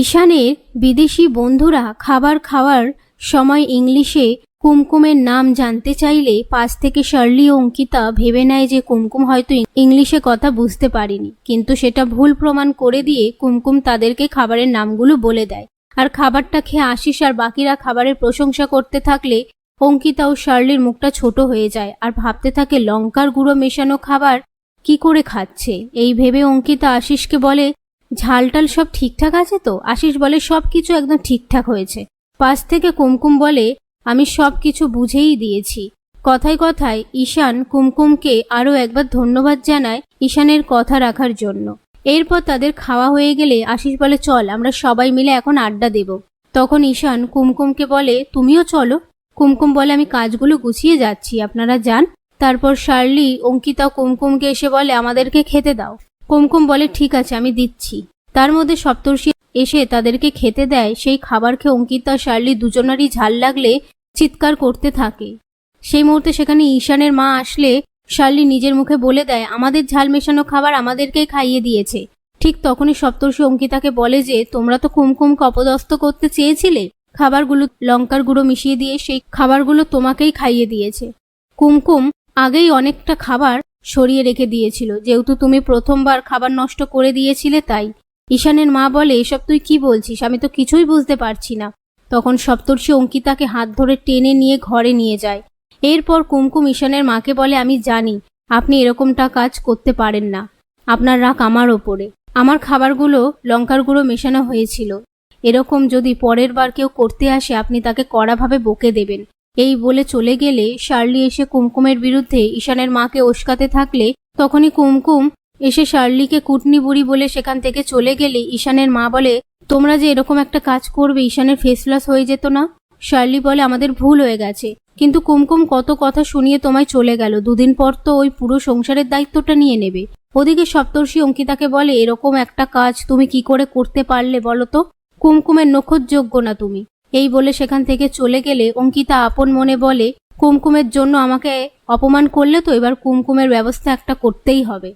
ঈশানের বিদেশি বন্ধুরা খাবার খাওয়ার সময় ইংলিশে কুমকুমের নাম জানতে চাইলে পাশ থেকে শার্লি ও অঙ্কিতা ভেবে নেয় যে কুমকুম হয়তো ইংলিশে কথা বুঝতে পারেনি, কিন্তু সেটা ভুল প্রমাণ করে দিয়ে কুমকুম তাদেরকে খাবারের নামগুলো বলে দেয়। আর খাবারটা খেয়ে আশিস আর বাকিরা খাবারের প্রশংসা করতে থাকলে অঙ্কিতা ও শার্লির মুখটা ছোট হয়ে যায় আর ভাবতে থাকে লঙ্কার গুঁড়ো মেশানো খাবার কি করে খাচ্ছে। এই ভেবে অঙ্কিতা আশিসকে বলে, ঝালটাল সব ঠিকঠাক আছে তো? আশিস বলে, সব কিছু একদম ঠিকঠাক হয়েছে। পাশ থেকে কুমকুম বলে, আমি সব কিছু বুঝেই দিয়েছি। কথায় কথায় ঈশান কুমকুমকে আরও একবার ধন্যবাদ জানায় ঈশানের কথা রাখার জন্য। এরপর তাদের খাওয়া হয়ে গেলে আশিস বলে, চল আমরা সবাই মিলে এখন আড্ডা দেব। তখন ঈশান কুমকুমকে বলে, তুমিও চলো। কুমকুম বলে, আমি কাজগুলো গুছিয়ে যাচ্ছি, আপনারা যান। তারপর শার্লি অঙ্কিতা কুমকুমকে এসে বলে, আমাদেরকে খেতে দাও। কুমকুম বলে, ঠিক আছে আমি দিচ্ছি। তার মধ্যে সপ্তর্ষি এসে তাদেরকে খেতে দেয়। সেই খাবার খেয়ে অঙ্কিতা শার্লি দুজনারই ঝাল লাগলে চিৎকার করতে থাকে। সেই মুহূর্তে সেখানে ঈশানের মা আসলে শার্লি নিজের মুখে বলে দেয়, আমাদের ঝাল মেশানো খাবার আমাদেরকেই খাইয়ে দিয়েছে। ঠিক তখনই সপ্তর্ষি অঙ্কিতাকে বলে যে, তোমরা তো কুমকুমকে অপদস্থ করতে চেয়েছিলে, খাবারগুলো লঙ্কার গুঁড়ো মিশিয়ে দিয়ে সেই খাবারগুলো তোমাকেই খাইয়ে দিয়েছে। কুমকুম আগেই অনেকটা খাবার সরিয়ে রেখে দিয়েছিল, যেহেতু তুমি প্রথমবার খাবার নষ্ট করে দিয়েছিলে তাই। ঈশানের মা বলে, এসব তুই কি বলছিস? আমি তো কিছুই বুঝতে পারছি না। তখন সপ্তর্ষি অঙ্কিতাকে হাত ধরে টেনে নিয়ে ঘরে নিয়ে যায়। এরপর কুমকুম ঈশানের মাকে বলে, আমি জানি আপনি এরকমটা কাজ করতে পারেন না, আপনার রাগ আমার ওপরে। আমার খাবারগুলো লঙ্কার গুঁড়ো মেশানো হয়েছিল, এরকম যদি পরের বার কেউ করতে আসে আপনি তাকে কড়াভাবে বকে দেবেন। এই বলে চলে গেলে শার্লি এসে কুমকুমের বিরুদ্ধে ঈশানের মাকে উস্কাতে থাকলে তখনই কুমকুম এসে শার্লিকে কুটনি বুড়ি বলে সেখান থেকে চলে গেলে ঈশানের মা বলে, তোমরা যে এরকম একটা কাজ করবে ঈশানের ফেস লস হয়ে যেত না? শার্লি বলে, আমাদের ভুল হয়ে গেছে, কিন্তু কুমকুম কত কথা শুনিয়ে তোমায় চলে গেল, দুদিন পর তো ওই পুরো সংসারের দায়িত্বটা নিয়ে নেবে। ওদিকে সপ্তর্ষি অঙ্কিতাকে বলে, এরকম একটা কাজ তুমি কি করে করতে পারলে বলো তো? কুমকুমের নখযোগ্য না তুমি। এই বলে সেখান থেকে চলে গেলে অঙ্কিতা আপন মনে বলে, কুমকুমের জন্য আমাকে অপমান করলে তো এবার কুমকুমের ব্যবস্থা একটা করতেই হবে।